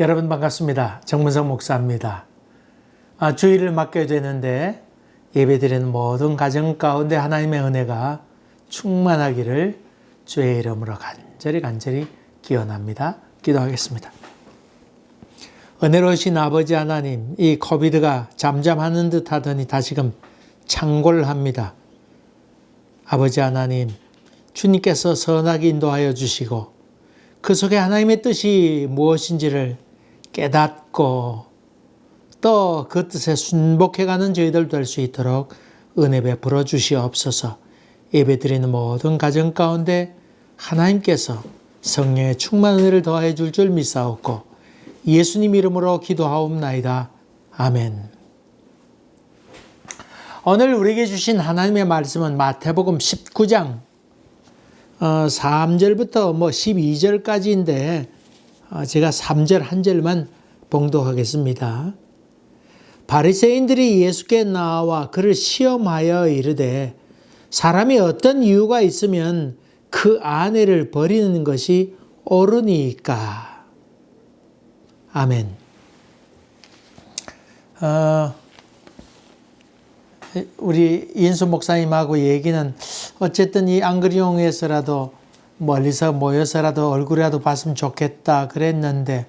여러분 반갑습니다. 정문성 목사입니다. 주일을 맡게 되는데 예배드리는 모든 가정 가운데 하나님의 은혜가 충만하기를 주의 이름으로 간절히 기원합니다. 기도하겠습니다. 은혜로우신 아버지 하나님, 이 코비드가 잠잠하는 듯 하더니 다시금 창궐합니다. 아버지 하나님, 주님께서 선하게 인도하여 주시고 그 속에 하나님의 뜻이 무엇인지를 깨닫고 또 그 뜻에 순복해가는 저희들 될 수 있도록 은혜 베풀어 주시옵소서. 예배드리는 모든 가정 가운데 하나님께서 성령의 충만한 은혜를 더하여 줄 줄 믿사옵고 예수님 이름으로 기도하옵나이다. 아멘. 오늘 우리에게 주신 하나님의 말씀은 마태복음 19장 3절부터 12절까지인데 제가 3절 한 절만 봉독하겠습니다. 바리새인들이 예수께 나와 그를 시험하여 이르되 사람이 어떤 이유가 있으면 그 아내를 버리는 것이 옳으니까. 아멘. 우리 이인수 목사님하고 얘기는 어쨌든 이 안그리용에서라도 멀리서 모여서라도 얼굴이라도 봤으면 좋겠다 그랬는데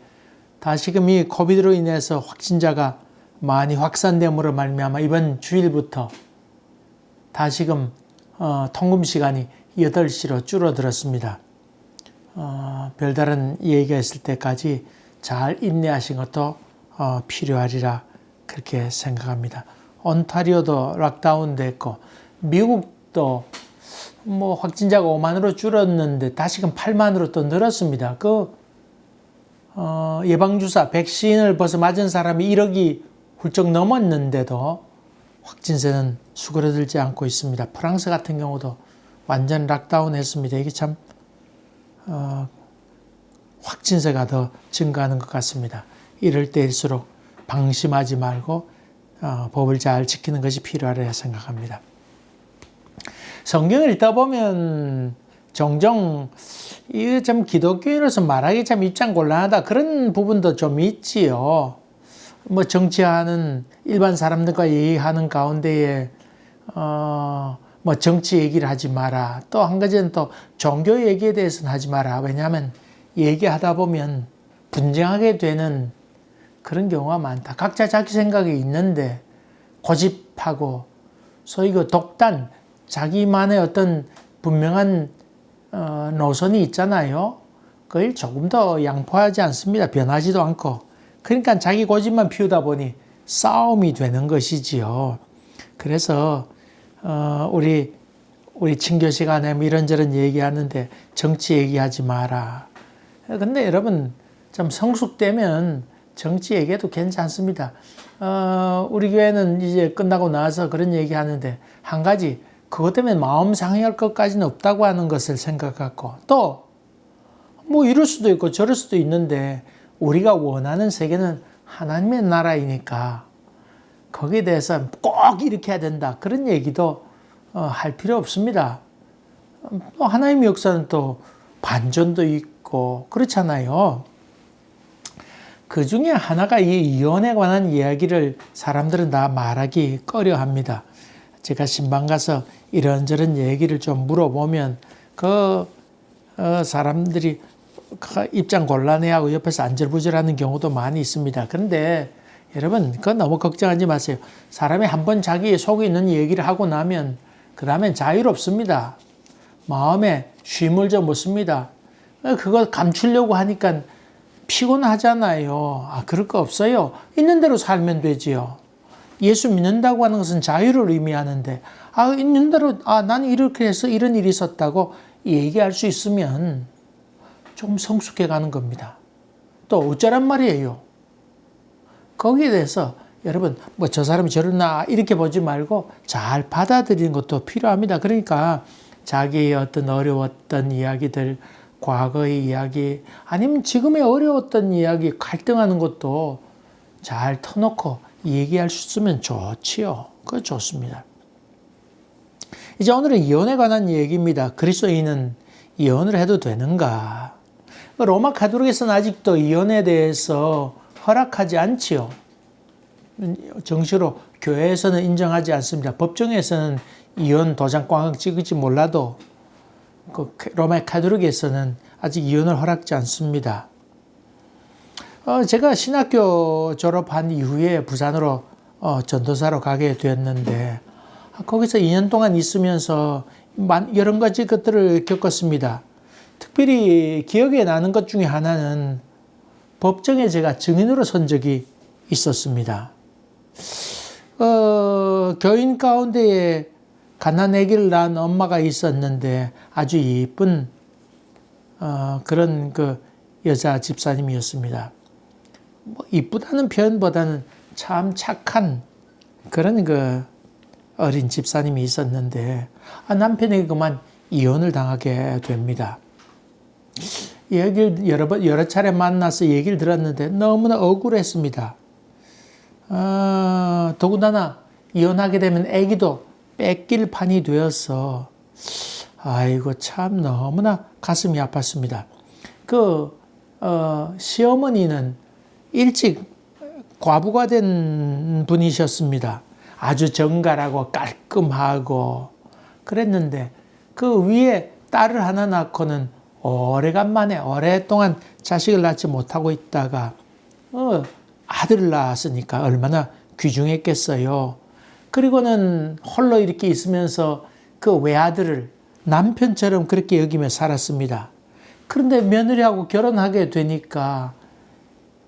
다시금 이 코비드로 인해서 확진자가 많이 확산됨으로 말미암아 이번 주일부터 다시금 통금 시간이 8시로 줄어들었습니다. 별다른 얘기가 있을 때까지 잘 인내하신 것도 필요하리라 그렇게 생각합니다. 온타리오도 락다운 됐고 미국도 확진자가 5만으로 줄었는데 다시금 8만으로 또 늘었습니다. 예방주사 백신을 벌써 맞은 사람이 1억이 훌쩍 넘었는데도 확진세는 수그러들지 않고 있습니다. 프랑스 같은 경우도 완전 락다운 했습니다. 이게 참 확진세가 더 증가하는 것 같습니다. 이럴 때일수록 방심하지 말고 법을 잘 지키는 것이 필요하리라 생각합니다. 성경을 읽다 보면 종종 이게 참 기독교인으로서 말하기 참 입장 곤란하다 그런 부분도 좀 있지요. 정치하는 일반 사람들과 얘기하는 가운데에 정치 얘기를 하지 마라. 또 한 가지는 또 종교 얘기에 대해서는 하지 마라. 왜냐하면 얘기하다 보면 분쟁하게 되는 그런 경우가 많다. 각자 자기 생각이 있는데 고집하고 소위 그 독단, 자기만의 어떤 분명한 노선이 있잖아요. 그걸 조금 더 양보하지 않습니다. 변하지도 않고. 그러니까 자기 고집만 피우다 보니 싸움이 되는 것이지요. 그래서 우리 친교 시간에 이런저런 얘기하는데 정치 얘기하지 마라. 근데 여러분 좀 성숙되면 정치 얘기해도 괜찮습니다. 우리 교회는 이제 끝나고 나서 그런 얘기 하는데 한 가지 그것 때문에 마음 상해할 것까지는 없다고 하는 것을 생각하고 또 이럴 수도 있고 저럴 수도 있는데 우리가 원하는 세계는 하나님의 나라이니까 거기에 대해서 꼭 이렇게 해야 된다 그런 얘기도 할 필요 없습니다. 또 하나님의 역사는 또 반전도 있고 그렇잖아요. 그 중에 하나가 이 이혼에 관한 이야기를 사람들은 다 말하기 꺼려합니다. 제가 신방 가서 이런저런 얘기를 좀 물어보면 사람들이 입장 곤란해하고 옆에서 안절부절하는 경우도 많이 있습니다. 그런데 여러분 그건 너무 걱정하지 마세요. 사람이 한번 자기 속에 있는 얘기를 하고 나면 그 다음엔 자유롭습니다. 마음에 쉼을 좀 얻습니다. 그거 감추려고 하니까 피곤하잖아요. 그럴 거 없어요. 있는 대로 살면 되지요. 예수 믿는다고 하는 것은 자유를 의미하는데 있는 대로 나는 이렇게 해서 이런 일이 있었다고 얘기할 수 있으면 조금 성숙해 가는 겁니다. 또 어쩌란 말이에요. 거기에 대해서 여러분 저 사람이 저러나 이렇게 보지 말고 잘 받아들이는 것도 필요합니다. 그러니까 자기의 어떤 어려웠던 이야기들 과거의 이야기 아니면 지금의 어려웠던 이야기 갈등하는 것도 잘 터놓고 얘기할 수 있으면 좋지요. 그거 좋습니다. 이제 오늘은 이혼에 관한 얘기입니다. 그리스도인은 이혼을 해도 되는가? 로마 가톨릭에서는 아직도 이혼에 대해서 허락하지 않지요. 정식으로 교회에서는 인정하지 않습니다. 법정에서는 이혼 도장 꽝 찍을지 몰라도 그 로마 가톨릭에서는 아직 이혼을 허락지 않습니다. 제가 신학교 졸업한 이후에 부산으로 전도사로 가게 되었는데 거기서 2년 동안 있으면서 여러 가지 것들을 겪었습니다. 특별히 기억에 나는 것 중에 하나는 법정에 제가 증인으로 선 적이 있었습니다. 교인 가운데에 갓난 아기를 낳은 엄마가 있었는데 아주 이쁜 그런 그 여자 집사님이었습니다. 뭐 이쁘다는 표현보다는 참 착한 그런 그 어린 집사님이 있었는데 남편에게 그만 이혼을 당하게 됩니다. 얘기를 여러 차례 만나서 얘기를 들었는데 너무나 억울했습니다. 더군다나 이혼하게 되면 아기도 뺏길 판이 되어서 아이고 참 너무나 가슴이 아팠습니다. 시어머니는 일찍 과부가 된 분이셨습니다. 아주 정갈하고 깔끔하고 그랬는데 그 위에 딸을 하나 낳고는 오래간만에 오랫동안 자식을 낳지 못하고 있다가 아들을 낳았으니까 얼마나 귀중했겠어요. 그리고는 홀로 이렇게 있으면서 그 외아들을 남편처럼 그렇게 여기며 살았습니다. 그런데 며느리하고 결혼하게 되니까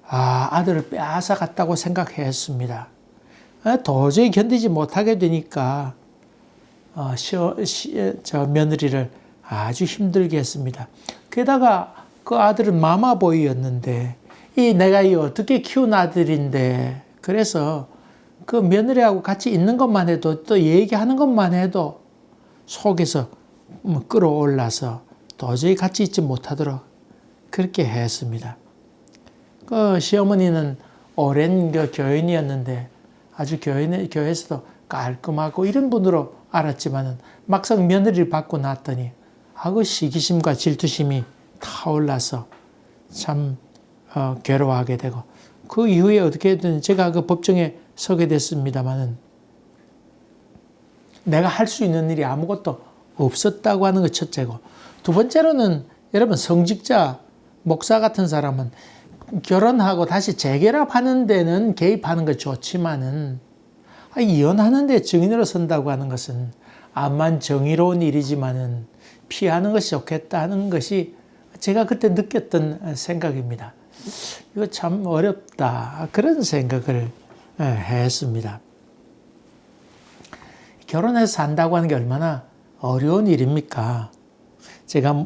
아들을 빼앗아 갔다고 생각했습니다. 도저히 견디지 못하게 되니까 저 며느리를 아주 힘들게 했습니다. 게다가 그 아들은 마마보이였는데 내가 어떻게 키운 아들인데 그래서 그 며느리하고 같이 있는 것만 해도 또 얘기하는 것만 해도 속에서 끌어올라서 도저히 같이 있지 못하도록 그렇게 했습니다. 그 시어머니는 오랜 그 교인이었는데 아주 교회에서도 깔끔하고 이런 분으로 알았지만은 막상 며느리를 받고 났더니 그 시기심과 질투심이 타올라서 참 괴로워하게 되고 그 이후에 어떻게든 제가 그 법정에 서게 됐습니다만은 내가 할 수 있는 일이 아무것도 없었다고 하는 것 첫째고 두 번째로는 여러분 성직자 목사 같은 사람은 결혼하고 다시 재결합하는 데는 개입하는 것 좋지만은 이혼하는 데 증인으로 선다고 하는 것은 암만 정의로운 일이지만은 피하는 것이 좋겠다는 것이 제가 그때 느꼈던 생각입니다. 이거 참 어렵다 그런 생각을 했습니다. 결혼해서 산다고 하는 게 얼마나 어려운 일입니까? 제가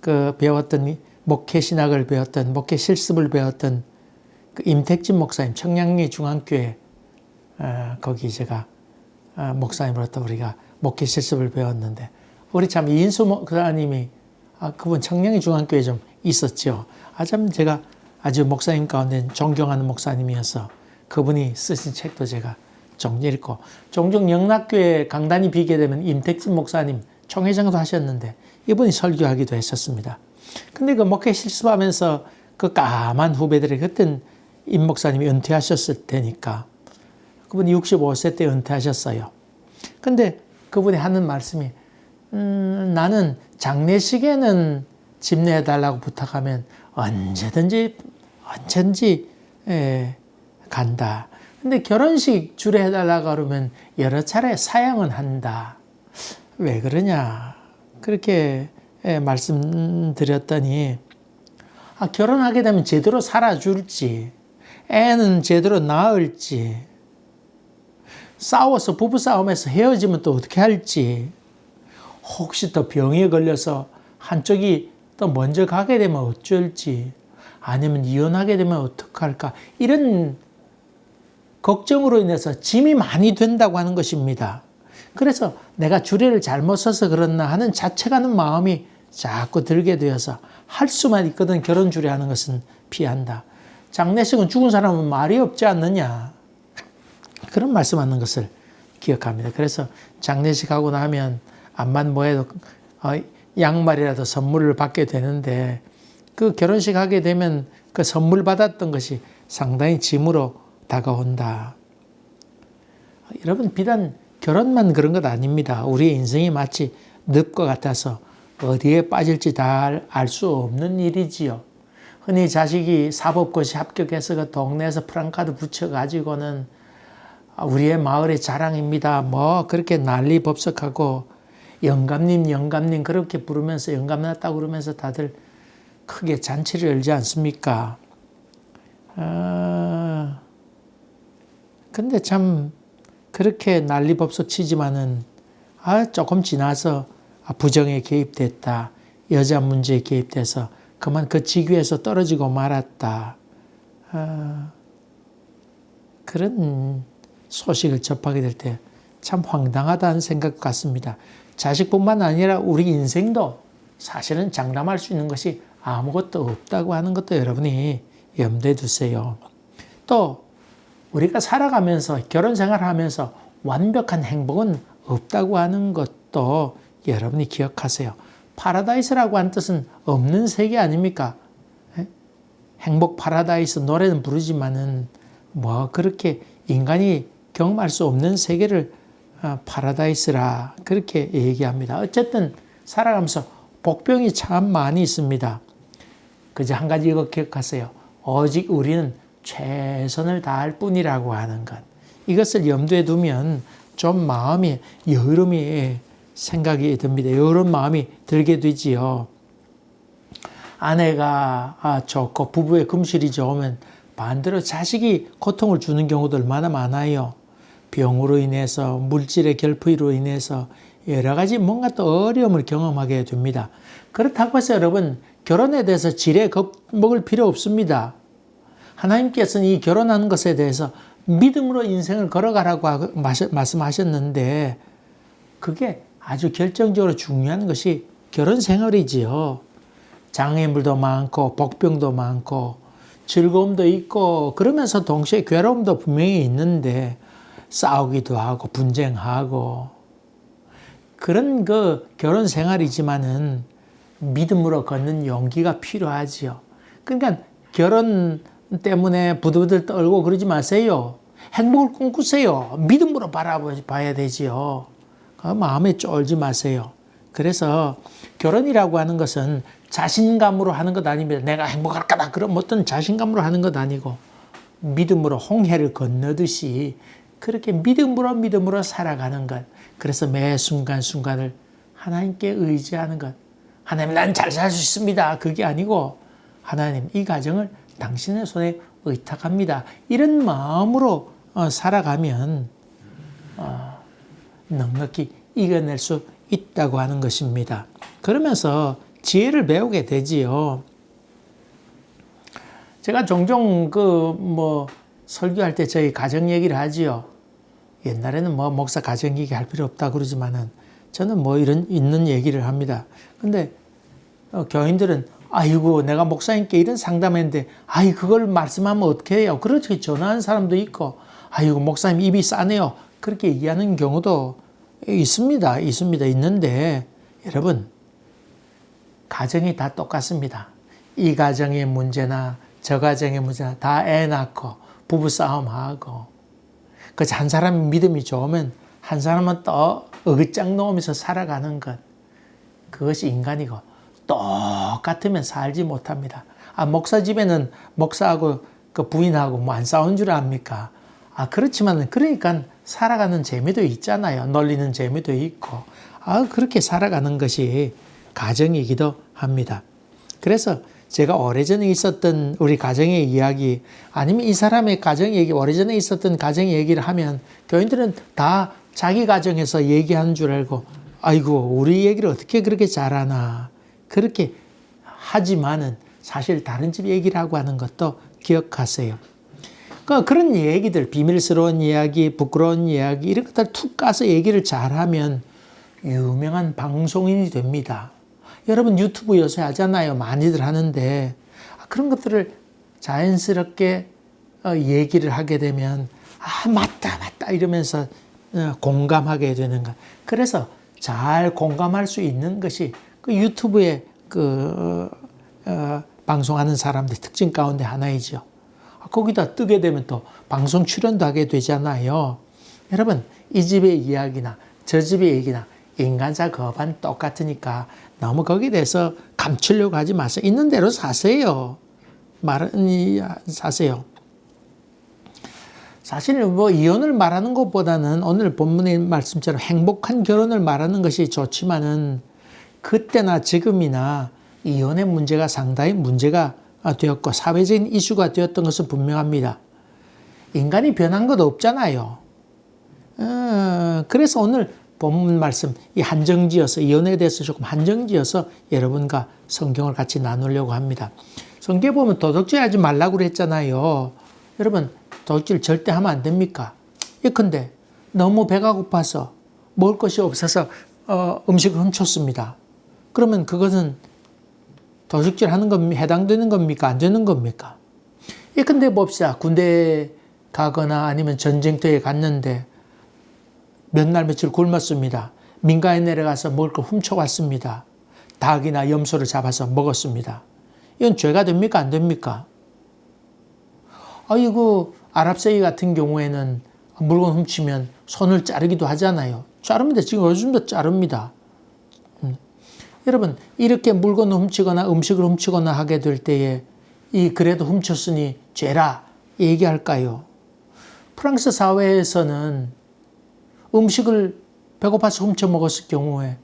그 배웠던 목회 신학을 배웠던 목회 실습을 배웠던 그 임택진 목사님 청량리 중앙교회 거기 제가 목사님으로부터 우리가 목회 실습을 배웠는데 우리 참 이인수 목사님이 그분 청량리 중앙교회에 좀 있었죠. 참 제가 아주 목사님 가운데 존경하는 목사님이어서 그분이 쓰신 책도 제가 종종 읽고 종종 영락교회 강단이 비게 되면 임택진 목사님 총회장도 하셨는데 이분이 설교하기도 했었습니다. 근데 그 목회 실습하면서 그 까만 후배들이 그땐 임 목사님이 은퇴하셨을 테니까 그분이 65세 때 은퇴하셨어요. 근데 그분이 하는 말씀이 나는 장례식에는 집 내달라고 부탁하면 언제든지 간다. 근데 결혼식 주례해달라고 그러면 여러 차례 사양은 한다. 왜 그러냐 그렇게 말씀드렸더니 결혼하게 되면 제대로 살아줄지 애는 제대로 낳을지 싸워서 부부싸움에서 헤어지면 또 어떻게 할지 혹시 또 병에 걸려서 한쪽이 또 먼저 가게 되면 어쩔지 아니면 이혼하게 되면 어떡할까 이런 걱정으로 인해서 짐이 많이 된다고 하는 것입니다. 그래서 내가 주례를 잘못 써서 그렇나 하는 자책하는 마음이 자꾸 들게 되어서 할 수만 있거든 결혼 주례하는 것은 피한다. 장례식은 죽은 사람은 말이 없지 않느냐. 그런 말씀하는 것을 기억합니다. 그래서 장례식 하고 나면 암만 뭐해도 양말이라도 선물을 받게 되는데 그 결혼식 하게 되면 그 선물 받았던 것이 상당히 짐으로 다가온다. 여러분, 비단 결혼만 그런 것 아닙니다. 우리의 인생이 마치 늪과 같아서 어디에 빠질지 다 알 수 없는 일이지요. 흔히 자식이 사법고시 합격해서 그 동네에서 프랑카드 붙여가지고는 우리의 마을의 자랑입니다. 뭐 그렇게 난리 법석하고 영감님 영감님 그렇게 부르면서 영감 났다고 그러면서 다들 크게 잔치를 열지 않습니까? 근데 참 그렇게 난리법석 치지만은 조금 지나서 부정에 개입됐다. 여자 문제에 개입돼서 그만 그 직위에서 떨어지고 말았다. 그런 소식을 접하게 될 때 참 황당하다는 생각 같습니다. 자식뿐만 아니라 우리 인생도 사실은 장담할 수 있는 것이 아무것도 없다고 하는 것도 여러분이 염두에 두세요. 또 우리가 살아가면서 결혼 생활하면서 완벽한 행복은 없다고 하는 것도 여러분이 기억하세요. 파라다이스라고 하는 뜻은 없는 세계 아닙니까? 행복 파라다이스 노래는 부르지만은 뭐 그렇게 인간이 경험할 수 없는 세계를 파라다이스라 그렇게 얘기합니다. 어쨌든 살아가면서 복병이 참 많이 있습니다. 그저 한 가지 이거 기억하세요. 오직 우리는 최선을 다할 뿐이라고 하는 것. 이것을 염두에 두면 좀 마음이 여름이 생각이 듭니다. 여름 마음이 들게 되지요. 아내가 좋고 부부의 금실이 좋으면 반대로 자식이 고통을 주는 경우도 얼마나 많아요. 병으로 인해서 물질의 결핍으로 인해서 여러 가지 뭔가 또 어려움을 경험하게 됩니다. 그렇다고 해서 여러분 결혼에 대해서 지레 겁먹을 필요 없습니다. 하나님께서는 이 결혼하는 것에 대해서 믿음으로 인생을 걸어가라고 말씀하셨는데 그게 아주 결정적으로 중요한 것이 결혼 생활이지요. 장애물도 많고 복병도 많고 즐거움도 있고 그러면서 동시에 괴로움도 분명히 있는데 싸우기도 하고 분쟁하고 그런 그 결혼 생활이지만은 믿음으로 걷는 용기가 필요하지요. 그러니까 결혼 때문에 부들부들 떨고 그러지 마세요. 행복을 꿈꾸세요. 믿음으로 바라봐야 되지요. 마음에 쫄지 마세요. 그래서 결혼이라고 하는 것은 자신감으로 하는 것 아닙니다. 내가 행복할 거다. 그런 어떤 자신감으로 하는 것 아니고 믿음으로 홍해를 건너듯이 그렇게 믿음으로 살아가는 것. 그래서 매 순간순간을 하나님께 의지하는 것. 하나님 난 잘 살 수 있습니다. 그게 아니고 하나님 이 가정을 당신의 손에 의탁합니다. 이런 마음으로 살아가면 넉넉히 이겨낼 수 있다고 하는 것입니다. 그러면서 지혜를 배우게 되지요. 제가 종종 설교할 때 저희 가정 얘기를 하지요. 옛날에는 목사 가정 얘기 할 필요 없다 그러지만은 저는 있는 얘기를 합니다. 근데 교인들은 아이고 내가 목사님께 이런 상담했는데 그걸 말씀하면 어떻게 해요? 그렇게 전화하는 사람도 있고 아이고 목사님 입이 싸네요. 그렇게 얘기하는 경우도 있습니다. 있는데 여러분 가정이 다 똑같습니다. 이 가정의 문제나 저 가정의 문제나 다 애 낳고 부부싸움하고 한 사람이 믿음이 좋으면 한 사람은 또 어깃장 놓으면서 살아가는 것. 그것이 인간이고 똑같으면 살지 못합니다. 목사 집에는 목사하고 그 부인하고 안 싸운 줄 압니까? 그렇지만 그러니까 살아가는 재미도 있잖아요. 놀리는 재미도 있고. 그렇게 살아가는 것이 가정이기도 합니다. 그래서 제가 오래전에 있었던 우리 가정의 이야기 아니면 이 사람의 가정 얘기 오래전에 있었던 가정 얘기를 하면 교인들은 다 자기 가정에서 얘기하는 줄 알고 아이고 우리 얘기를 어떻게 그렇게 잘하나 그렇게 하지만은 사실 다른 집 얘기라고 하는 것도 기억하세요. 그런 얘기들 비밀스러운 이야기 부끄러운 이야기 이런 것들 툭 까서 얘기를 잘하면 유명한 방송인이 됩니다. 여러분 유튜브 요새 하잖아요. 많이들 하는데 그런 것들을 자연스럽게 얘기를 하게 되면 맞다 이러면서 공감하게 되는 것. 그래서 잘 공감할 수 있는 것이 그 유튜브의 방송하는 사람들 특징 가운데 하나이죠. 거기다 뜨게 되면 또 방송 출연도 하게 되잖아요. 여러분, 이 집의 이야기나 저 집의 얘기나 인간사 거반 똑같으니까 너무 거기에 대해서 감추려고 하지 마세요. 있는 대로 사세요. 사세요. 사실 뭐 이혼을 말하는 것보다는 오늘 본문의 말씀처럼 행복한 결혼을 말하는 것이 좋지만은 그때나 지금이나 이혼의 문제가 상당히 문제가 되었고 사회적인 이슈가 되었던 것은 분명합니다. 인간이 변한 것 없잖아요. 그래서 오늘 본문 말씀 이 한정지어서 이혼에 대해서 조금 한정지어서 여러분과 성경을 같이 나누려고 합니다. 성경에 보면 도둑질 하지 말라고 그랬잖아요. 여러분, 도둑질 절대 하면 안 됩니까? 예컨대 너무 배가 고파서 먹을 것이 없어서 음식을 훔쳤습니다. 그러면 그것은 도둑질 하는 겁니까? 해당되는 겁니까? 안 되는 겁니까? 예컨대 봅시다. 군대에 가거나 아니면 전쟁터에 갔는데 몇 날 며칠 굶었습니다. 민가에 내려가서 먹을 걸 훔쳐왔습니다. 닭이나 염소를 잡아서 먹었습니다. 이건 죄가 됩니까? 안 됩니까? 아이고, 아랍세계 같은 경우에는 물건 훔치면 손을 자르기도 하잖아요. 자릅니다. 지금 요즘도 자릅니다. 여러분, 이렇게 물건을 훔치거나 음식을 훔치거나 하게 될 때에 그래도 훔쳤으니 죄라 얘기할까요? 프랑스 사회에서는 음식을 배고파서 훔쳐 먹었을 경우에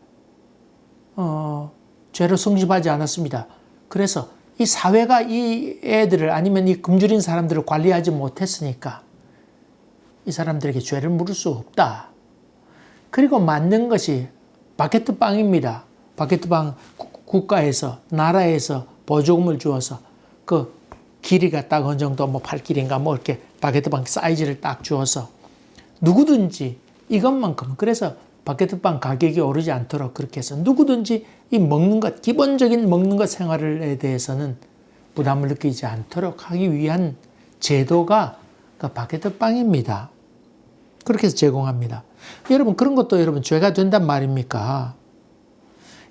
죄로 성립하지 않았습니다. 그래서 이 사회가 이 애들을 아니면 이 굶주린 사람들을 관리하지 못했으니까 이 사람들에게 죄를 물을 수 없다. 그리고 만든 것이 바게트 빵입니다. 바게트 빵 국가에서 나라에서 보조금을 주어서 그 길이가 딱 어느 정도 뭐 8길인가 뭐 이렇게 바게트 빵 사이즈를 딱 주어서 누구든지 이것만큼 그래서 바게트 빵 가격이 오르지 않도록 그렇게 해서 누구든지 이 먹는 것 기본적인 먹는 것 생활에 대해서는 부담을 느끼지 않도록 하기 위한 제도가 그 바게트 빵입니다. 그렇게 해서 제공합니다. 여러분 그런 것도 여러분 죄가 된단 말입니까?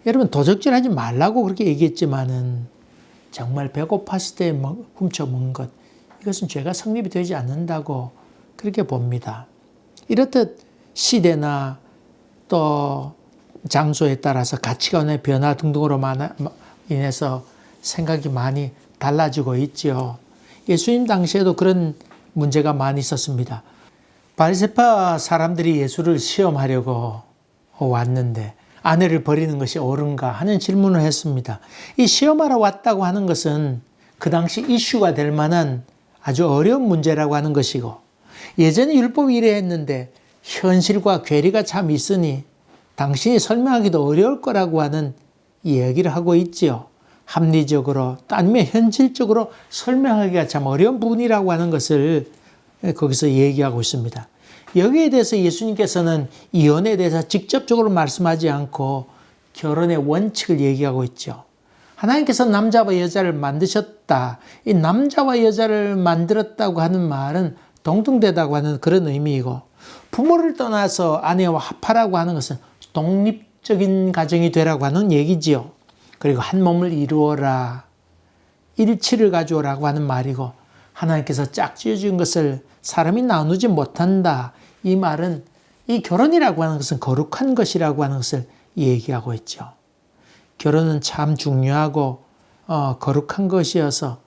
여러분 도적질 하지 말라고 그렇게 얘기했지만은 정말 배고팠을 때 훔쳐 먹은 것 이것은 죄가 성립이 되지 않는다고 그렇게 봅니다. 이렇듯 시대나 또 장소에 따라서 가치관의 변화 등등으로 인해서 생각이 많이 달라지고 있죠. 예수님 당시에도 그런 문제가 많이 있었습니다. 바리새파 사람들이 예수를 시험하려고 왔는데 아내를 버리는 것이 옳은가 하는 질문을 했습니다. 이 시험하러 왔다고 하는 것은 그 당시 이슈가 될 만한 아주 어려운 문제라고 하는 것이고 예전에 율법이 이래 했는데 현실과 괴리가 참 있으니 당신이 설명하기도 어려울 거라고 하는 이야기를 하고 있지요. 합리적으로 아니면 현실적으로 설명하기가 참 어려운 부분이라고 하는 것을 거기서 얘기하고 있습니다. 여기에 대해서 예수님께서는 이혼에 대해서 직접적으로 말씀하지 않고 결혼의 원칙을 얘기하고 있죠. 하나님께서 남자와 여자를 만드셨다. 이 남자와 여자를 만들었다고 하는 말은 동등되다고 하는 그런 의미이고 부모를 떠나서 아내와 합하라고 하는 것은 독립적인 가정이 되라고 하는 얘기지요. 그리고 한 몸을 이루어라. 일치를 가져오라고 하는 말이고 하나님께서 짝지어준 것을 사람이 나누지 못한다. 이 말은 이 결혼이라고 하는 것은 거룩한 것이라고 하는 것을 얘기하고 있죠. 결혼은 참 중요하고 거룩한 것이어서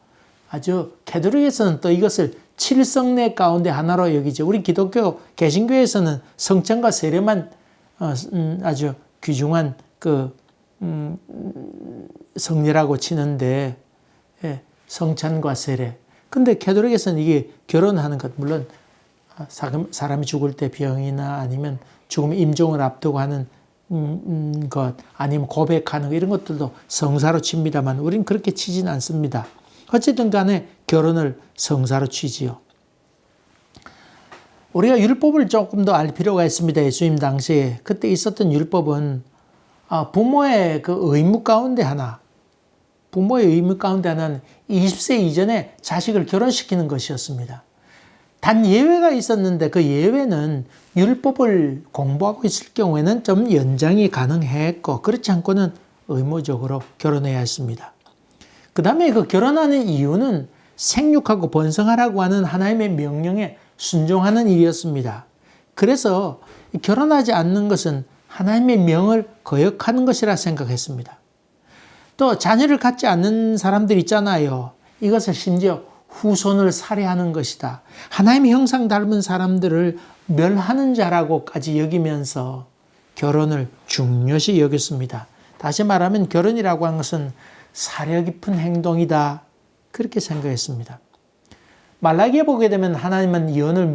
아주 개도릭에서는 또 이것을 칠성례 가운데 하나로 여기죠. 우리 기독교 개신교에서는 성찬과 세례만 아주 귀중한 그 성례라고 치는데 성찬과 세례. 근데 개도릭에서는 이게 결혼하는 것 물론 사람이 죽을 때 병이나 아니면 죽음 임종을 앞두고 하는 것 아니면 고백하는 것 이런 것들도 성사로 칩니다만 우리는 그렇게 치진 않습니다. 어쨌든 간에 결혼을 성사로 치지요. 우리가 율법을 조금 더 알 필요가 있습니다. 예수님 당시에 그때 있었던 율법은 부모의 그 의무 가운데 하나 부모의 의무 가운데 하나는 20세 이전에 자식을 결혼시키는 것이었습니다. 단 예외가 있었는데 그 예외는 율법을 공부하고 있을 경우에는 좀 연장이 가능했고 그렇지 않고는 의무적으로 결혼해야 했습니다. 그 다음에 그 결혼하는 이유는 생육하고 번성하라고 하는 하나님의 명령에 순종하는 일이었습니다. 그래서 결혼하지 않는 것은 하나님의 명을 거역하는 것이라 생각했습니다. 또 자녀를 갖지 않는 사람들 있잖아요. 이것을 심지어 후손을 살해하는 것이다. 하나님의 형상 닮은 사람들을 멸하는 자라고까지 여기면서 결혼을 중요시 여겼습니다. 다시 말하면 결혼이라고 하는 것은 사려 깊은 행동이다. 그렇게 생각했습니다. 말라기에 보게 되면 하나님은 이혼을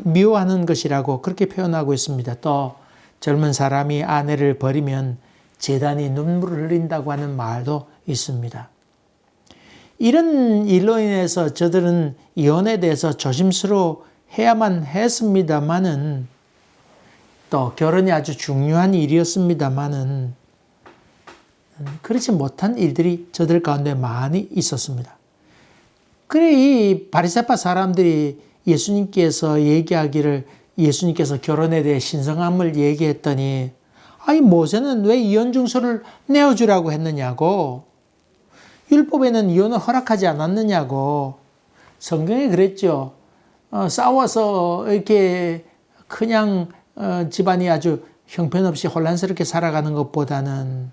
미워하는 것이라고 그렇게 표현하고 있습니다. 또 젊은 사람이 아내를 버리면 제단이 눈물을 흘린다고 하는 말도 있습니다. 이런 일로 인해서 저들은 이혼에 대해서 조심스러워해야만 했습니다마는 또 결혼이 아주 중요한 일이었습니다마는 그렇지 못한 일들이 저들 가운데 많이 있었습니다. 그래 이 바리새파 사람들이 예수님께서 결혼에 대해 신성함을 얘기했더니 아니 모세는 왜 이혼 증서를 내어주라고 했느냐고, 율법에는 이혼을 허락하지 않았느냐고. 성경에 그랬죠. 싸워서 이렇게 그냥 집안이 아주 형편없이 혼란스럽게 살아가는 것보다는,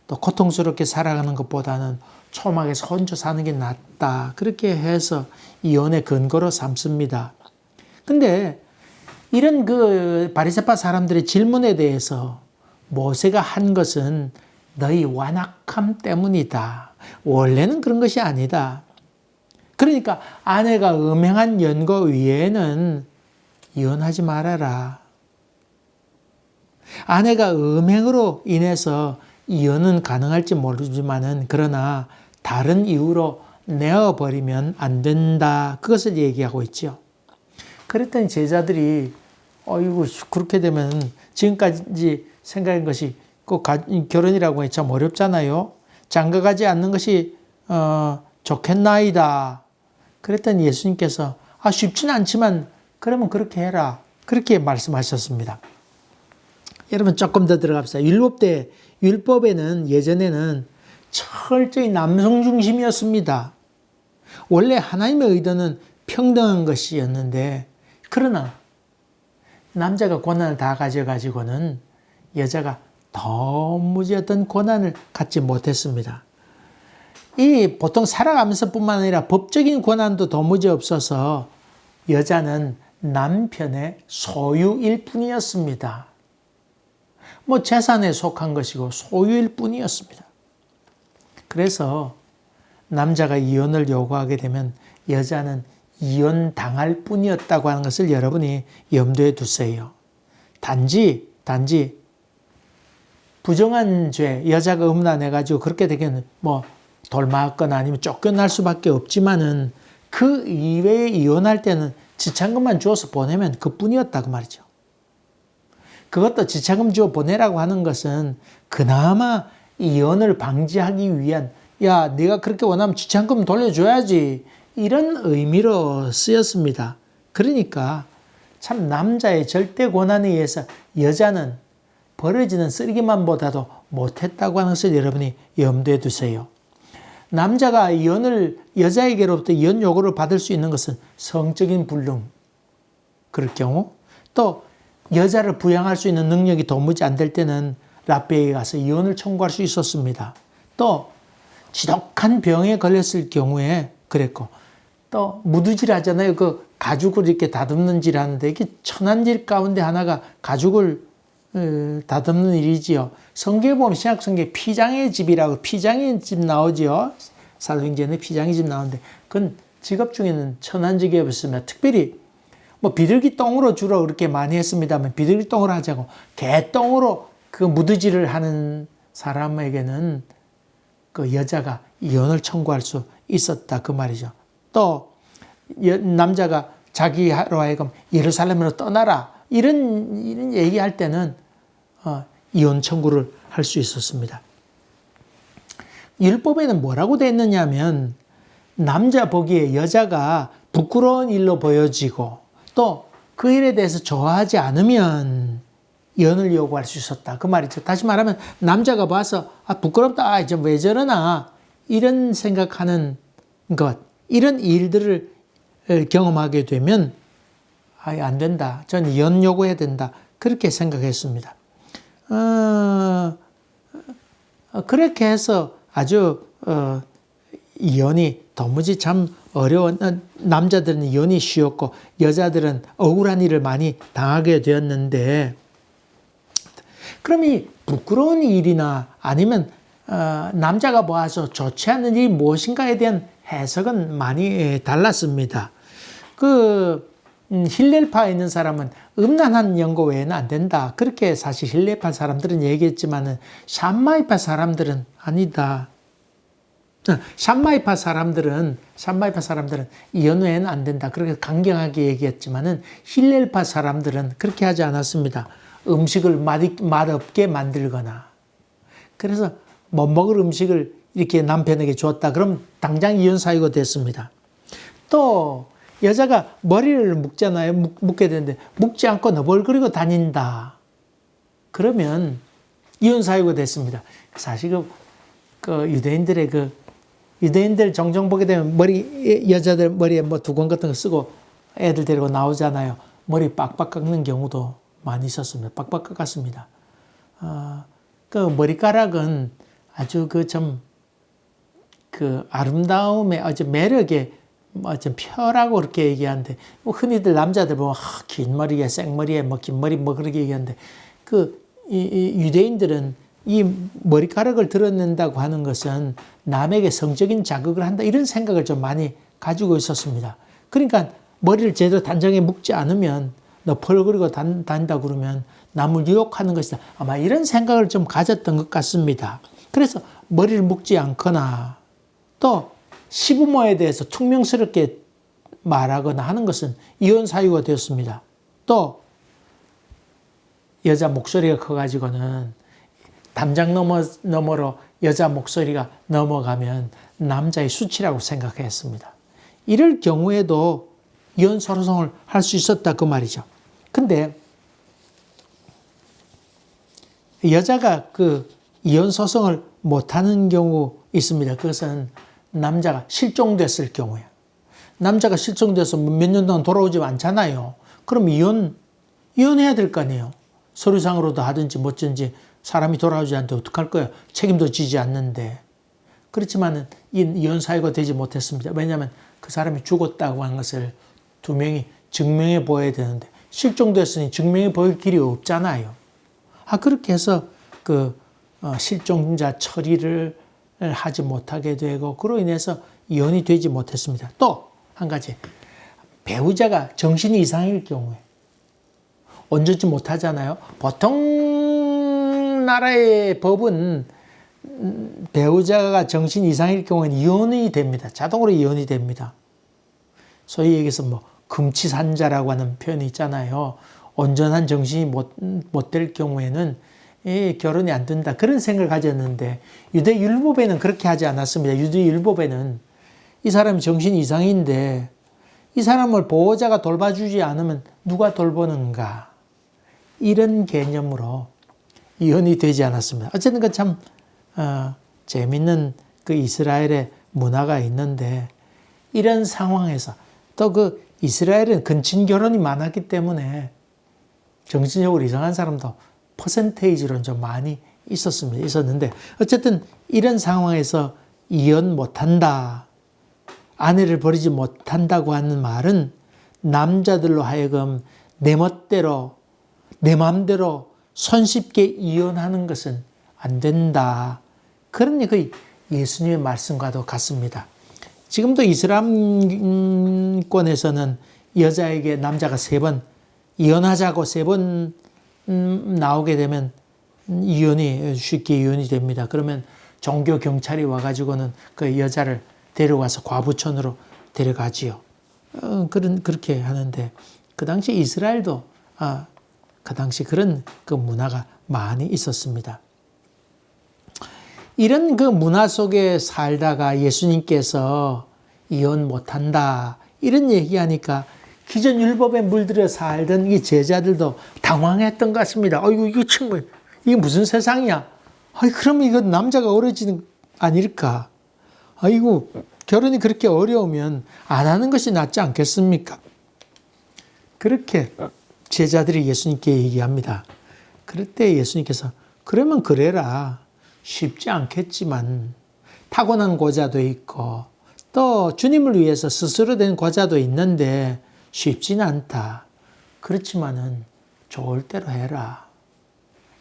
또 고통스럽게 살아가는 것보다는 초막에서 혼자 사는 게 낫다. 그렇게 해서 이혼의 근거로 삼습니다. 근데 이런 그 바리새파 사람들의 질문에 대해서 모세가 한 것은 너희 완악함 때문이다. 원래는 그런 것이 아니다. 그러니까 아내가 음행한 연고 외에는 이혼하지 말아라. 아내가 음행으로 인해서 이혼은 가능할지 모르지만은 그러나 다른 이유로 내어버리면 안 된다. 그것을 얘기하고 있죠. 그랬더니 제자들이 어이구 그렇게 되면 지금까지 생각한 것이 꼭 결혼이라고 참 어렵잖아요. 장가가지 않는 것이 좋겠나이다. 그랬더니 예수님께서 쉽지는 않지만 그러면 그렇게 해라. 그렇게 말씀하셨습니다. 여러분 조금 더 들어갑시다. 율법에는 예전에는 철저히 남성 중심이었습니다. 원래 하나님의 의도는 평등한 것이었는데 그러나 남자가 권한을 다 가져가지고는 여자가 도무지 어떤 권한을 갖지 못했습니다. 이 보통 살아가면서 뿐만 아니라 법적인 권한도 도무지 없어서 여자는 남편의 소유일 뿐이었습니다. 재산에 속한 것이고 소유일 뿐이었습니다. 그래서 남자가 이혼을 요구하게 되면 여자는 이혼당할 뿐이었다고 하는 것을 여러분이 염두에 두세요. 단지 부정한 죄, 여자가 음란해가지고 그렇게 되면 돌맞거나 아니면 쫓겨날 수밖에 없지만은 그 이외에 이혼할 때는 지참금만 주어서 보내면 그뿐이었다고 말이죠. 그것도 지참금 주어 보내라고 하는 것은 그나마 이혼을 방지하기 위한 야 네가 그렇게 원하면 지참금 돌려줘야지 이런 의미로 쓰였습니다. 그러니까 참 남자의 절대 권한에 의해서 여자는 버려지는 쓰레기만보다도 못했다고 하는 것을 여러분이 염두에 두세요. 남자가 여자에게로부터 이혼 요구를 받을 수 있는 것은 성적인 불능, 그럴 경우, 또 여자를 부양할 수 있는 능력이 도무지 안 될 때는 랍비에게 가서 이혼을 청구할 수 있었습니다. 또 지독한 병에 걸렸을 경우에 그랬고, 또 무두질 하잖아요. 그 가죽을 이렇게 다듬는 질 하는데 이게 천한질 가운데 하나가 가죽을 다듬는 일이지요. 성경에 보면 신약성경에 피장의 집이라고 피장의 집 나오지요. 사도행전에 피장의 집 나오는데 그건 직업 중에는 천한직이 없으면 특별히 비둘기 똥으로 주로 그렇게 많이 했습니다만 비둘기 똥으로 하지 않고 개똥으로 그 무드질을 하는 사람에게는 그 여자가 이혼을 청구할 수 있었다 그 말이죠. 또 남자가 자기로 하여금 예루살렘으로 떠나라 이런 얘기할 때는 이혼 청구를 할 수 있었습니다. 율법에는 뭐라고 되어 있느냐면 남자 보기에 여자가 부끄러운 일로 보여지고 또 그 일에 대해서 좋아하지 않으면 이혼을 요구할 수 있었다 그 말이죠. 다시 말하면 남자가 봐서 부끄럽다 좀 왜 저러나 이런 생각하는 것, 이런 일들을 경험하게 되면 아예 안 된다. 전 이혼 요구해야 된다. 그렇게 생각했습니다. 그렇게 해서 아주 이혼이 도무지 참 어려운, 남자들은 이혼이 쉬웠고 여자들은 억울한 일을 많이 당하게 되었는데, 그럼 이 부끄러운 일이나 아니면 남자가 보아서 좋지 않은 일이 무엇인가에 대한 해석은 많이 달랐습니다. 힐렐파에 있는 사람은 음란한 연고 외에는 안 된다. 그렇게 사실 힐렐파 사람들은 얘기했지만은 샴마이파 사람들은 아니다. 샴마이파 사람들은 이혼 외에는 안 된다. 그렇게 강경하게 얘기했지만은 힐렐파 사람들은 그렇게 하지 않았습니다. 음식을 맛없게 만들거나, 그래서 못 먹을 음식을 이렇게 남편에게 줬다. 그럼 당장 이혼 사유가 됐습니다. 또 여자가 머리를 묶잖아요. 묶게 되는데 묶지 않고 너벌거리고 다닌다. 그러면 이혼 사유가 됐습니다. 사실 유대인들 종종 보게 되면 여자들 머리에 뭐 두건 같은 거 쓰고 애들 데리고 나오잖아요. 머리 빡빡 깎는 경우도 많이 있었습니다. 빡빡 깎았습니다. 머리카락은 아주 아름다움의 아주 매력의 좀 펴라고 그렇게 얘기하는데, 흔히들 남자들 보면 긴 머리에 생머리에 긴 머리 그렇게 얘기하는데, 유대인들은 이 머리카락을 드러낸다고 하는 것은 남에게 성적인 자극을 한다, 이런 생각을 좀 많이 가지고 있었습니다. 그러니까 머리를 제대로 단정히 묶지 않으면, 너 펄거리고 다닌다 그러면 남을 유혹하는 것이다. 아마 이런 생각을 좀 가졌던 것 같습니다. 그래서 머리를 묶지 않거나 또 시부모에 대해서 퉁명스럽게 말하거나 하는 것은 이혼 사유가 되었습니다. 또 여자 목소리가 커가지고는 담장 너머로 여자 목소리가 넘어가면 남자의 수치라고 생각했습니다. 이럴 경우에도 이혼 소송을 할 수 있었다 그 말이죠. 근데 여자가 이혼 소송을 못하는 경우 있습니다. 그것은 남자가 실종됐을 경우에. 남자가 실종돼서 몇 년 동안 돌아오지 않잖아요. 그럼 이혼해야 될 거 아니에요. 서류상으로도 하든지 뭐든지 사람이 돌아오지 않는데 어떡할 거예요. 책임도 지지 않는데. 그렇지만은 이혼 사유가 되지 못했습니다. 왜냐하면 그 사람이 죽었다고 하는 것을 두 명이 증명해 보여야 되는데, 실종됐으니 증명해 보일 길이 없잖아요. 그렇게 해서 실종자 처리를 하지 못하게 되고, 그로 인해서 이혼이 되지 못했습니다. 또 한 가지, 배우자가 정신 이상일 경우에 온전치 못하잖아요. 보통 나라의 법은 배우자가 정신 이상일 경우에는 이혼이 됩니다. 자동으로 이혼이 됩니다. 소위 얘기해서 금치산자라고 하는 표현이 있잖아요. 온전한 정신이 못 될 경우에는 결혼이 안 된다. 그런 생각을 가졌는데, 유대 율법에는 그렇게 하지 않았습니다. 유대 율법에는 이 사람이 정신 이상인데 이 사람을 보호자가 돌봐주지 않으면 누가 돌보는가, 이런 개념으로 이혼이 되지 않았습니다. 어쨌든 참 재밌는 이스라엘의 문화가 있는데, 이런 상황에서 또 이스라엘은 근친 결혼이 많았기 때문에 정신적으로 이상한 사람도 퍼센테이지로는 좀 많이 있었는데, 어쨌든 이런 상황에서 이혼 못한다, 아내를 버리지 못한다고 하는 말은 남자들로 하여금 내 마음대로 손쉽게 이혼하는 것은 안 된다. 그런 예수님의 말씀과도 같습니다. 지금도 이슬람권에서는 여자에게 남자가 3번 이혼하자고 3번 나오게 되면 쉽게 이혼이 됩니다. 그러면 종교 경찰이 와가지고는 그 여자를 데려와서 과부촌으로 데려가지요. 그렇게 하는데, 그 당시 이스라엘도 그 당시 그런 문화가 많이 있었습니다. 이런 문화 속에 살다가 예수님께서 이혼 못한다, 이런 얘기하니까 기존 율법에 물들여 살던 이 제자들도 당황했던 것 같습니다. 이게 무슨 세상이야? 그러면 이거 남자가 어려지는 아닐까? 아이고, 결혼이 그렇게 어려우면 안 하는 것이 낫지 않겠습니까? 그렇게 제자들이 예수님께 얘기합니다. 그럴 때 예수님께서 그러면 그래라. 쉽지 않겠지만 타고난 고자도 있고 또 주님을 위해서 스스로 된 고자도 있는데 쉽지는 않다. 그렇지만은 좋을 대로 해라.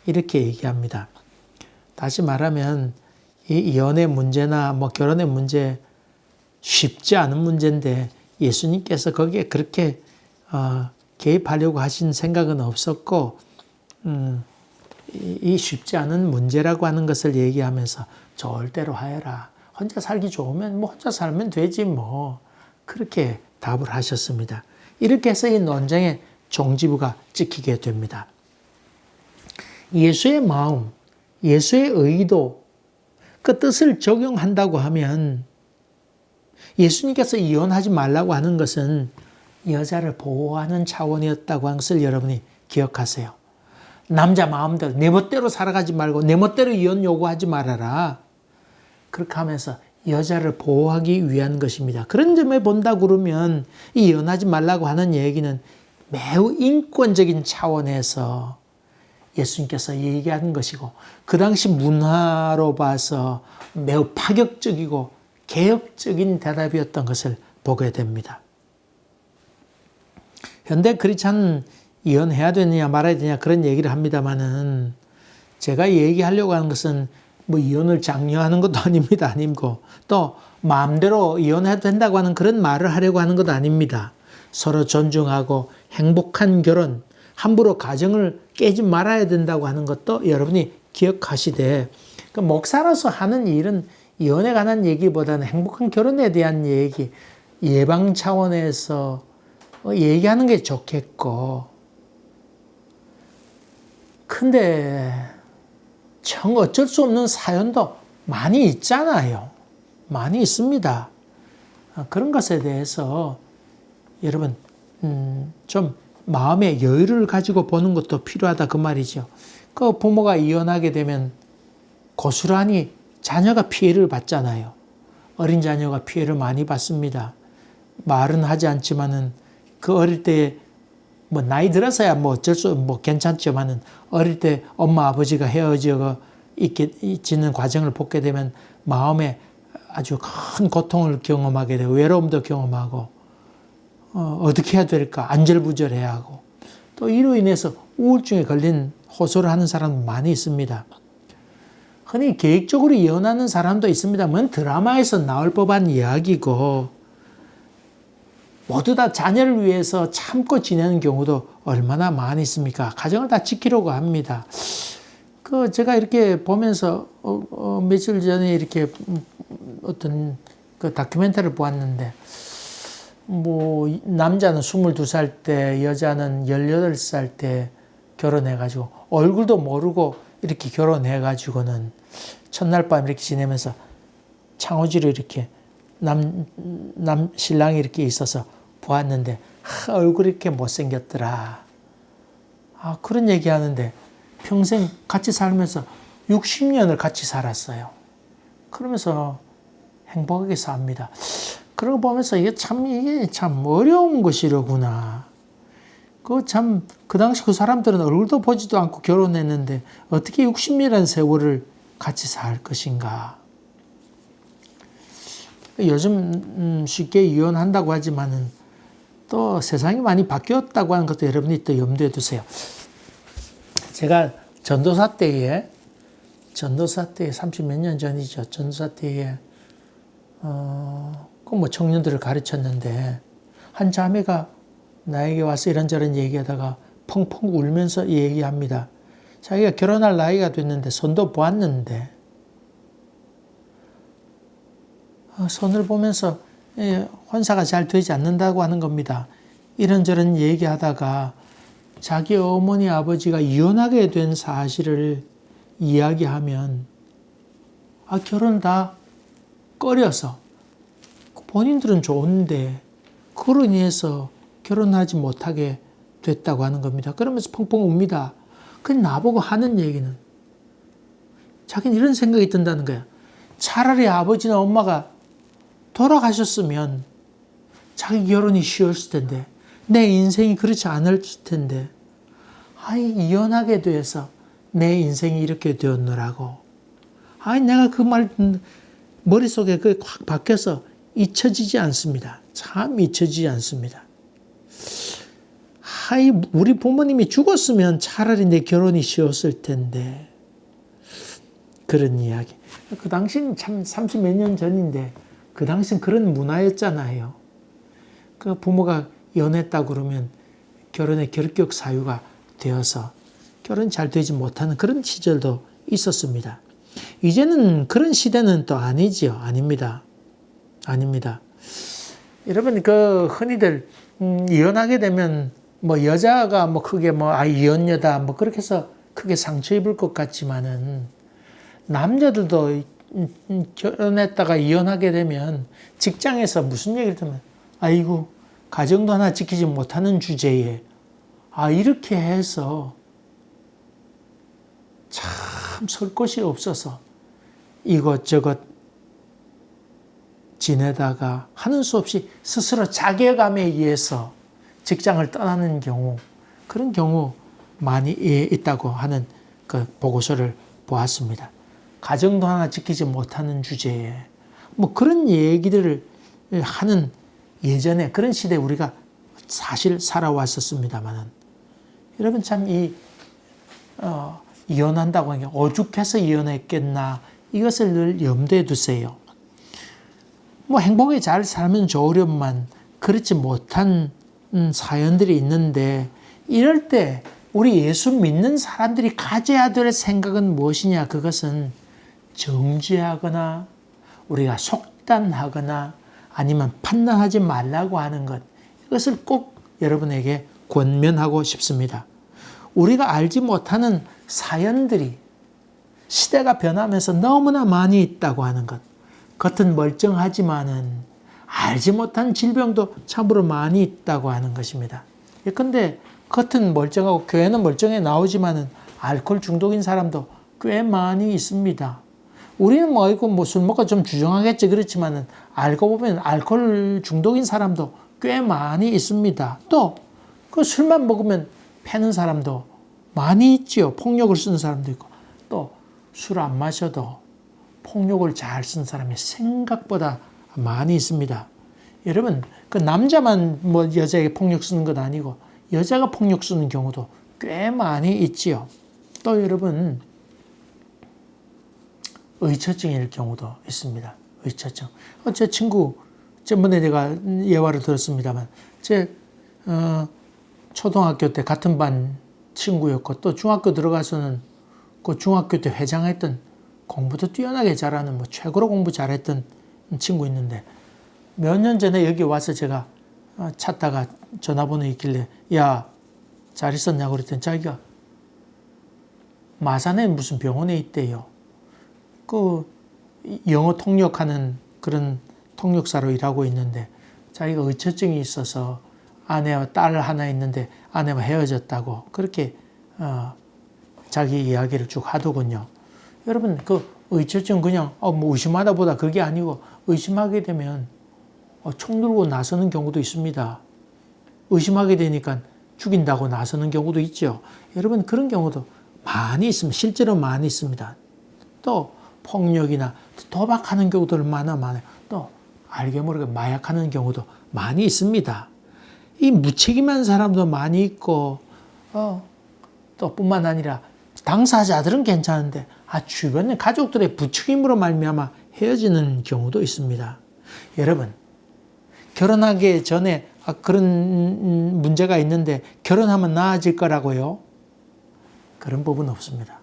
이렇게 얘기합니다. 다시 말하면 이 연애 문제나 뭐 결혼의 문제 쉽지 않은 문제인데 예수님께서 거기에 그렇게 개입하려고 하신 생각은 없었고 이 쉽지 않은 문제라고 하는 것을 얘기하면서 좋을 대로 하여라. 혼자 살기 좋으면 뭐 혼자 살면 되지 뭐. 그렇게 답을 하셨습니다. 이렇게 해서 이 논쟁의 종지부가 찍히게 됩니다. 예수의 마음, 예수의 의도, 그 뜻을 적용한다고 하면 예수님께서 이혼하지 말라고 하는 것은 여자를 보호하는 차원이었다고 하는 것을 여러분이 기억하세요. 남자 마음대로 내 멋대로 살아가지 말고 내 멋대로 이혼 요구하지 말아라. 그렇게 하면서 여자를 보호하기 위한 것입니다. 그런 점에 본다 그러면 이 이혼하지 말라고 하는 얘기는 매우 인권적인 차원에서 예수님께서 얘기하는 것이고 그 당시 문화로 봐서 매우 파격적이고 개혁적인 대답이었던 것을 보게 됩니다. 현대 크리스찬은 이혼해야 되느냐 말아야 되느냐 그런 얘기를 합니다만은 제가 얘기하려고 하는 것은 뭐 이혼을 장려하는 것도 아닙니다. 아니고 또 마음대로 이혼해도 된다고 하는 그런 말을 하려고 하는 것도 아닙니다. 서로 존중하고 행복한 결혼, 함부로 가정을 깨지 말아야 된다고 하는 것도 여러분이 기억하시되 그 목사로서 하는 일은 이혼에 관한 얘기보다는 행복한 결혼에 대한 얘기, 예방 차원에서 얘기하는 게 좋겠고 근데 정 어쩔 수 없는 사연도 많이 있잖아요. 많이 있습니다. 그런 것에 대해서 여러분 좀 마음의 여유를 가지고 보는 것도 필요하다 그 말이죠. 그 부모가 이혼하게 되면 고스란히 자녀가 피해를 받잖아요. 어린 자녀가 피해를 많이 받습니다. 말은 하지 않지만은 그 어릴 때 뭐 나이 들어서야 뭐 어쩔 수 뭐 괜찮지만은 어릴 때 엄마 아버지가 헤어져 있는 과정을 보게 되면 마음에 아주 큰 고통을 경험하게 되고 외로움도 경험하고 어떻게 해야 될까 안절부절해야 하고 또 이로 인해서 우울증에 걸린 호소를 하는 사람 많이 있습니다. 흔히 계획적으로 이혼하는 사람도 있습니다만 드라마에서 나올 법한 이야기고 모두 다 자녀를 위해서 참고 지내는 경우도 얼마나 많이 있습니까? 가정을 다 지키려고 합니다. 제가 이렇게 보면서 며칠 전에 이렇게 어떤 그 다큐멘터리를 보았는데 뭐 남자는 22살 때 여자는 18살 때 결혼해가지고 얼굴도 모르고 이렇게 결혼해가지고는 첫날 밤 이렇게 지내면서 창호지로 이렇게 신랑이 이렇게 있어서 보았는데 얼굴이 이렇게 못생겼더라. 그런 얘기 하는데 평생 같이 살면서 60년을 같이 살았어요. 그러면서 행복하게 삽니다. 그런 거 보면서 이게 참 어려운 것이로구나. 그 당시 그 사람들은 얼굴도 보지도 않고 결혼했는데 어떻게 60년이라는 세월을 같이 살 것인가. 요즘 쉽게 이혼한다고 하지만은 또 세상이 많이 바뀌었다고 하는 것도 여러분이 또 염두에 두세요. 제가 전도사 때에 30몇 년 전이죠. 전도사 때에 뭐 청년들을 가르쳤는데 한 자매가 나에게 와서 이런저런 얘기하다가 펑펑 울면서 얘기합니다. 자기가 결혼할 나이가 됐는데 손도 보았는데 손을 보면서 혼사가 잘 되지 않는다고 하는 겁니다. 이런저런 얘기하다가 자기 어머니 아버지가 이혼하게 된 사실을 이야기하면 결혼 다 꺼려서 본인들은 좋은데 그로 인해서 결혼하지 못하게 됐다고 하는 겁니다. 그러면서 펑펑 웁니다. 근데 나보고 하는 얘기는 자기는 이런 생각이 든다는 거야. 차라리 아버지나 엄마가 돌아가셨으면 자기 결혼이 쉬웠을 텐데, 내 인생이 그렇지 않을 텐데, 이혼하게 돼서 내 인생이 이렇게 되었노라고. 내가 그 말 머릿속에 확 박혀서 잊혀지지 않습니다. 참 잊혀지지 않습니다. 우리 부모님이 죽었으면 차라리 내 결혼이 쉬웠을 텐데. 그런 이야기. 그 당시는 참 30몇 년 전인데, 그 당시는 그런 문화였잖아요. 그 부모가 이혼했다 그러면 결혼의 결격 사유가 되어서 결혼이 잘 되지 못하는 그런 시절도 있었습니다. 이제는 그런 시대는 또 아니지요. 아닙니다. 여러분, 흔히들, 이혼하게 되면, 여자가 크게 이혼녀다, 그렇게 해서 크게 상처 입을 것 같지만은, 남자들도 결혼했다가 이혼하게 되면, 직장에서 무슨 얘기를 들으면, 아이고, 가정도 하나 지키지 못하는 주제에, 이렇게 해서, 참 설 곳이 없어서, 이것저것 지내다가 하는 수 없이 스스로 자괴감에 의해서 직장을 떠나는 경우, 그런 경우 많이 있다고 하는 그 보고서를 보았습니다. 가정도 하나 지키지 못하는 주제에 그런 얘기들을 하는 예전에 그런 시대에 우리가 사실 살아왔었습니다만은, 여러분 참 이혼한다고 하는 게 오죽해서 이혼했겠나, 이것을 늘 염두에 두세요. 행복하게 잘 살면 좋으련만 그렇지 못한 사연들이 있는데, 이럴 때 우리 예수 믿는 사람들이 가져야 될 생각은 무엇이냐? 그것은 정죄하거나 우리가 속단하거나 아니면 판단하지 말라고 하는 것, 이것을 꼭 여러분에게 권면하고 싶습니다. 우리가 알지 못하는 사연들이 시대가 변하면서 너무나 많이 있다고 하는 것, 겉은 멀쩡하지만은 알지 못한 질병도 참으로 많이 있다고 하는 것입니다. 예컨대 겉은 멀쩡하고 교회는 멀쩡해 나오지만은 알코올 중독인 사람도 꽤 많이 있습니다. 우리는 술 먹고 좀 주정하겠지, 그렇지만은 알고 보면 알코올 중독인 사람도 꽤 많이 있습니다. 또 그 술만 먹으면 패는 사람도 많이 있지요. 폭력을 쓰는 사람도 있고, 또 술 안 마셔도 폭력을 잘 쓴 사람이 생각보다 많이 있습니다. 여러분, 그 남자만 여자에게 폭력 쓰는 건 아니고 여자가 폭력 쓰는 경우도 꽤 많이 있지요. 또 여러분, 의처증일 경우도 있습니다. 의처증. 제 친구, 저번에 내가 예화를 들었습니다만, 초등학교 때 같은 반 친구였고, 또 중학교 들어가서는 그 중학교 때 회장했던, 공부도 뛰어나게 잘하는 최고로 공부 잘했던 친구 있는데, 몇 년 전에 여기 와서 제가 찾다가 전화번호 있길래, 야, 잘 있었냐고 그랬더니 자기가 마산에 무슨 병원에 있대요. 그 영어 통역하는 그런 통역사로 일하고 있는데, 자기가 의처증이 있어서 아내와 딸 하나 있는데 아내와 헤어졌다고 그렇게 자기 이야기를 쭉 하더군요. 여러분, 그 의처증 그냥 의심하다 보다 그게 아니고, 의심하게 되면 총 들고 나서는 경우도 있습니다. 의심하게 되니까 죽인다고 나서는 경우도 있죠. 여러분, 그런 경우도 많이 있습니다. 실제로 많이 있습니다. 또 폭력이나 도박하는 경우도 얼마나 많아요. 또 알게 모르게 마약하는 경우도 많이 있습니다. 이 무책임한 사람도 많이 있고, 또 뿐만 아니라 당사자들은 괜찮은데 주변의 가족들의 부추김으로 말미암아 헤어지는 경우도 있습니다. 여러분, 결혼하기 전에 그런 문제가 있는데 결혼하면 나아질 거라고요? 그런 부분 없습니다.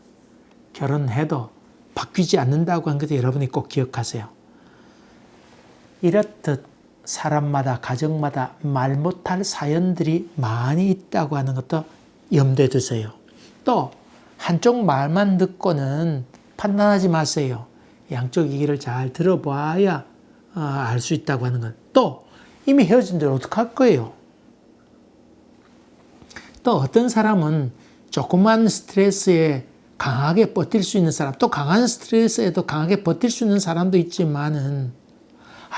결혼해도 바뀌지 않는다고 한 것도 여러분이 꼭 기억하세요. 이렇듯 사람마다 가정마다 말 못할 사연들이 많이 있다고 하는 것도 염두에 두세요. 또 한쪽 말만 듣고는 판단하지 마세요. 양쪽 얘기를 잘 들어봐야 알 수 있다고 하는 것. 또 이미 헤어진 데를 어떡할 거예요? 또 어떤 사람은 조그만 스트레스에 강하게 버틸 수 있는 사람, 또 강한 스트레스에도 강하게 버틸 수 있는 사람도 있지만은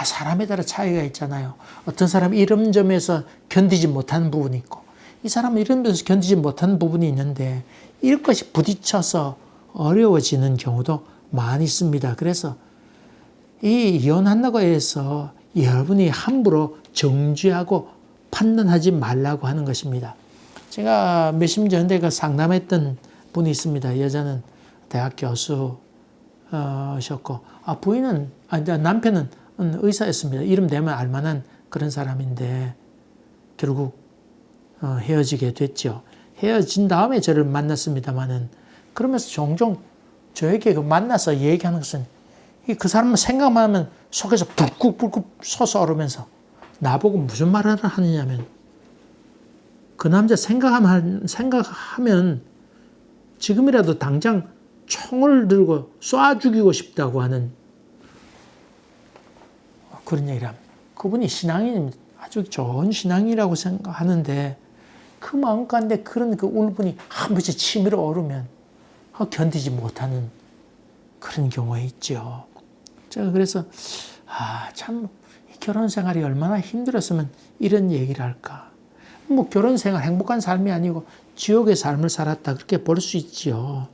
사람에 따라 차이가 있잖아요. 어떤 사람이 이런 점에서 견디지 못하는 부분이 있고, 이 사람은 이런 점에서 견디지 못하는 부분이 있는데, 이것이 부딪혀서 어려워지는 경우도 많이 있습니다. 그래서 이 이혼한다고 해서 여러분이 함부로 정죄하고 판단하지 말라고 하는 것입니다. 제가 몇십 년 전에 상담했던 분이 있습니다. 여자는 대학 교수셨고, 부인은, 남편은 의사였습니다. 이름 되면 알만한 그런 사람인데, 결국 헤어지게 됐죠. 헤어진 다음에 저를 만났습니다만은, 그러면서 종종 저에게 만나서 얘기하는 것은, 그 사람은 생각만 하면 속에서 불꾹불꾹 솟아오르면서 나보고 무슨 말을 하느냐면, 그 남자 생각하면 지금이라도 당장 총을 들고 쏴 죽이고 싶다고 하는 그런 얘기를 합니다. 그분이 신앙인입니다. 아주 좋은 신앙이라고 생각하는데, 그 마음 가운데 그런 그 울분이 한 번씩 치밀어 오르면 견디지 못하는 그런 경우가 있죠. 제가 그래서 참 결혼 생활이 얼마나 힘들었으면 이런 얘기를 할까. 뭐 결혼 생활 행복한 삶이 아니고 지옥의 삶을 살았다, 그렇게 볼 수 있지요.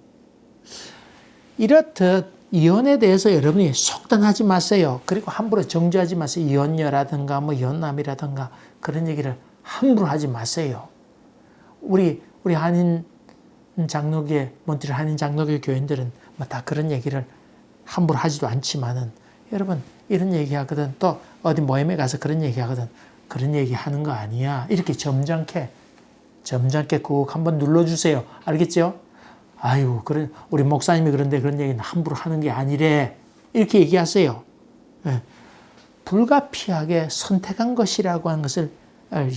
이렇듯 이혼에 대해서 여러분이 속단하지 마세요. 그리고 함부로 정죄하지 마세요. 이혼녀라든가 뭐 이혼남이라든가 그런 얘기를 함부로 하지 마세요. 우리 한인 장로교, 몬트리올 한인 장로교 교인들은 뭐 다 그런 얘기를 함부로 하지도 않지만은, 여러분 이런 얘기 하거든, 또 어디 모임에 가서 그런 얘기 하거든, 그런 얘기 하는 거 아니야. 이렇게 점잖게 꼭 한번 눌러주세요. 알겠죠? 아유, 우리 목사님이 그런데 그런 얘기는 함부로 하는 게 아니래. 이렇게 얘기하세요. 네. 불가피하게 선택한 것이라고 하는 것을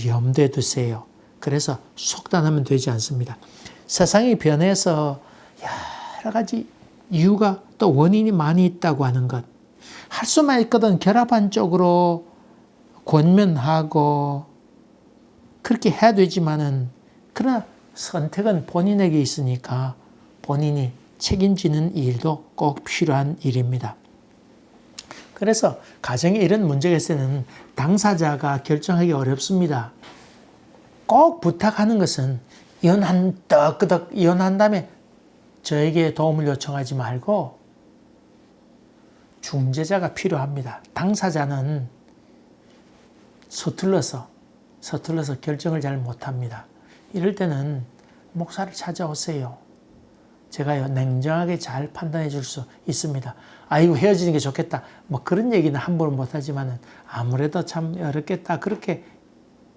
염두에 두세요. 그래서 속단하면 되지 않습니다. 세상이 변해서 여러 가지 이유가 또 원인이 많이 있다고 하는 것. 할 수만 있거든 결합한 쪽으로 권면하고 그렇게 해야 되지만은, 그러나 선택은 본인에게 있으니까 본인이 책임지는 일도 꼭 필요한 일입니다. 그래서 가정에 이런 문제가 있을 때는 당사자가 결정하기 어렵습니다. 꼭 부탁하는 것은 끄덕 이혼한 다음에 저에게 도움을 요청하지 말고 중재자가 필요합니다. 당사자는 서툴러서 결정을 잘 못합니다. 이럴 때는 목사를 찾아오세요. 제가 냉정하게 잘 판단해 줄 수 있습니다. 아이고 헤어지는 게 좋겠다, 뭐 그런 얘기는 함부로 못하지만은 아무래도 참 어렵겠다, 그렇게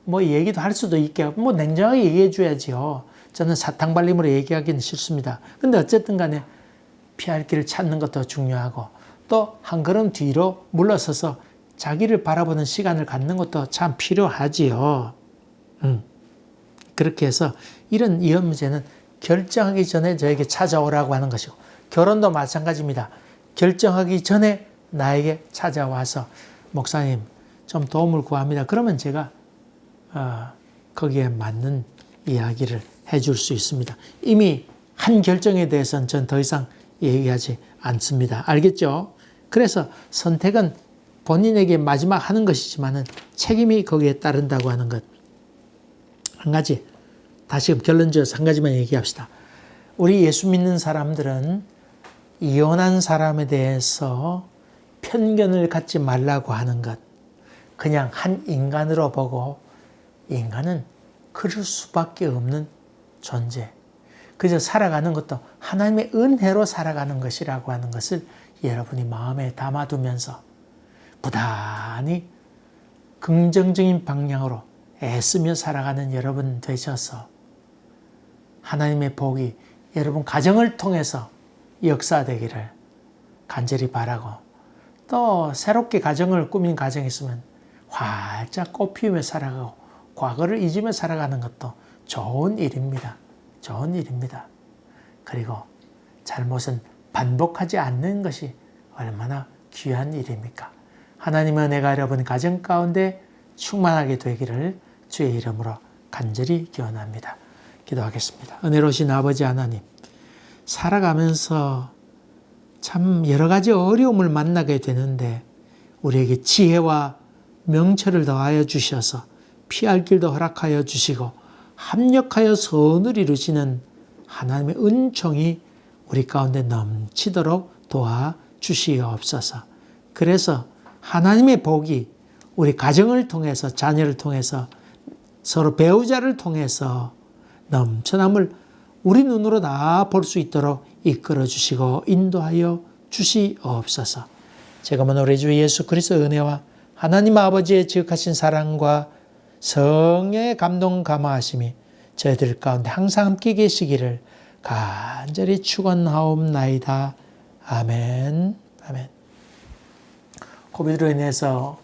뭐 얘기도 할 수도 있게 뭐 냉정하게 얘기해 줘야지요. 저는 사탕발림으로 얘기하기는 싫습니다. 근데 어쨌든 간에 피할 길을 찾는 것도 중요하고, 또 한 걸음 뒤로 물러서서 자기를 바라보는 시간을 갖는 것도 참 필요하지요. 그렇게 해서 이런 이혼 문제는 결정하기 전에 저에게 찾아오라고 하는 것이고, 결혼도 마찬가지입니다. 결정하기 전에 나에게 찾아와서 목사님 좀 도움을 구합니다. 그러면 제가 거기에 맞는 이야기를 해줄 수 있습니다. 이미 한 결정에 대해서는 전 더 이상 얘기하지 않습니다. 알겠죠? 그래서 선택은 본인에게 마지막 하는 것이지만은 책임이 거기에 따른다고 하는 것. 한 가지, 다시금 결론 지어서 한 가지만 얘기합시다. 우리 예수 믿는 사람들은 이혼한 사람에 대해서 편견을 갖지 말라고 하는 것. 그냥 한 인간으로 보고, 인간은 그럴 수밖에 없는 존재. 그저 살아가는 것도 하나님의 은혜로 살아가는 것이라고 하는 것을 여러분이 마음에 담아두면서 부단히 긍정적인 방향으로 애쓰며 살아가는 여러분 되셔서 하나님의 복이 여러분 가정을 통해서 역사되기를 간절히 바라고, 또 새롭게 가정을 꾸민 가정이 있으면 활짝 꽃피우며 살아가고 과거를 잊으며 살아가는 것도 좋은 일입니다. 좋은 일입니다. 그리고 잘못은 반복하지 않는 것이 얼마나 귀한 일입니까? 하나님의 은혜가 여러분 가정 가운데 충만하게 되기를 주의 이름으로 간절히 기원합니다. 기도하겠습니다. 은혜로우신 아버지 하나님, 살아가면서 참 여러 가지 어려움을 만나게 되는데 우리에게 지혜와 명철을 더하여 주셔서 피할 길도 허락하여 주시고 합력하여 선을 이루시는 하나님의 은총이 우리 가운데 넘치도록 도와주시옵소서. 그래서 하나님의 복이 우리 가정을 통해서, 자녀를 통해서, 서로 배우자를 통해서 넘쳐남을 우리 눈으로 다 볼 수 있도록 이끌어 주시고 인도하여 주시옵소서. 지금은 우리 주 예수 그리스도의 은혜와 하나님 아버지의 지극하신 사랑과 성령의 감동 감화하심이 저희들 가운데 항상 함께 계시기를 간절히 축원하옵나이다. 아멘. 아멘. 코비드로 인해서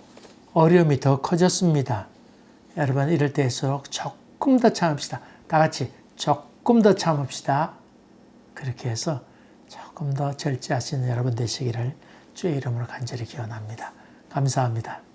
어려움이 더 커졌습니다. 여러분 이럴 때일수록 조금 더 참읍시다. 다 같이 조금 더 참읍시다. 그렇게 해서 조금 더 절제하시는 여러분 되시기를 주의 이름으로 간절히 기원합니다. 감사합니다.